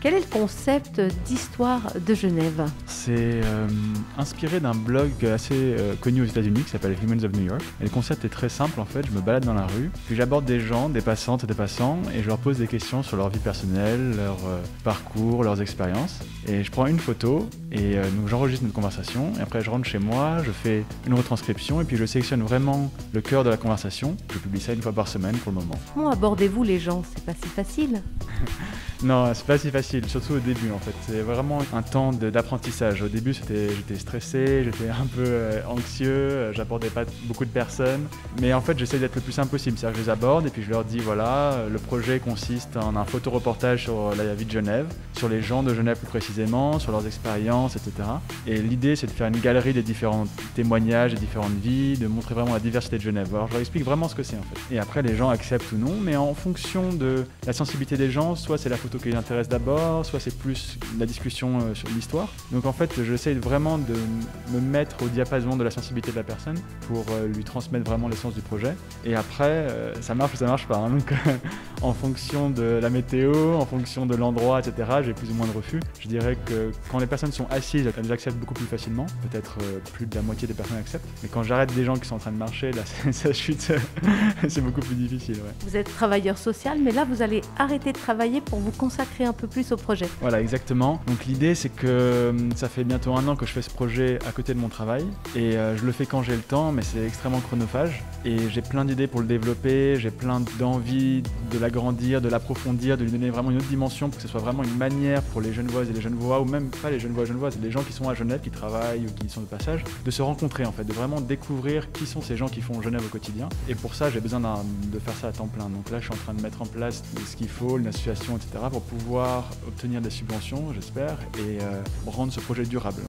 Quel est le concept d'Histoire de Genève? C'est inspiré d'un blog assez connu aux États-Unis qui s'appelle Humans of New York. Et le concept est très simple en fait, je me balade dans la rue, puis j'aborde des gens, des passantes et des passants, et je leur pose des questions sur leur vie personnelle, leur parcours, leurs expériences. Et je prends une photo et donc j'enregistre notre conversation, et après je rentre chez moi, je fais une retranscription, et puis je sélectionne vraiment le cœur de la conversation. Je publie ça une fois par semaine pour le moment. Comment abordez-vous les gens? C'est pas si facile. Non, c'est pas si facile, surtout au début en fait. C'est vraiment un temps d'apprentissage. Au début, j'étais stressé, j'étais un peu anxieux, j'abordais pas beaucoup de personnes. Mais en fait, j'essaie d'être le plus simple possible. C'est-à-dire que je les aborde et puis je leur dis voilà, le projet consiste en un photoreportage sur la vie de Genève, sur les gens de Genève plus précisément, sur leurs expériences, etc. Et l'idée, c'est de faire une galerie des différents témoignages, des différentes vies, de montrer vraiment la diversité de Genève. Alors, je leur explique vraiment ce que c'est en fait. Et après, les gens acceptent ou non, mais en fonction de la sensibilité des gens, soit c'est la photo qui les intéresse d'abord, soit c'est plus la discussion sur l'histoire. Donc en fait, j'essaie vraiment de me mettre au diapason de la sensibilité de la personne pour lui transmettre vraiment l'essence du projet. Et après, ça marche ou ça marche pas. Hein. Donc en fonction de la météo, en fonction de l'endroit, etc., j'ai plus ou moins de refus. Je dirais que quand les personnes sont assises, elles acceptent beaucoup plus facilement. Peut-être plus de la moitié des personnes acceptent. Mais quand j'arrête des gens qui sont en train de marcher, là, ça chute. C'est beaucoup plus difficile. Ouais. Vous êtes travailleur social, mais là, vous allez arrêter de travailler pour vous consacrer un peu plus au projet. Voilà, exactement. Donc l'idée, c'est que ça fait bientôt 1 an que je fais ce projet à côté de mon travail. Et je le fais quand j'ai le temps, mais c'est extrêmement chronophage. Et j'ai plein d'idées pour le développer, j'ai plein d'envie de l'agrandir, de l'approfondir, de lui donner vraiment une autre dimension pour que ce soit vraiment une manière pour les Genevoises et les Genevois, ou même pas les Genevois et Genevoises, les gens qui sont à Genève, qui travaillent ou qui sont de passage, de se rencontrer en fait, de vraiment découvrir qui sont ces gens qui font Genève au quotidien. Et pour ça, j'ai besoin de faire ça à temps plein. Donc là, je suis en train de mettre en place ce qu'il faut, une association, etc., pour pouvoir obtenir des subventions, j'espère, et rendre ce projet durable.